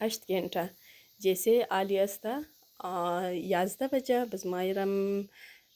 8 घंटा जैसे आली असता 11 बजे बस मायरम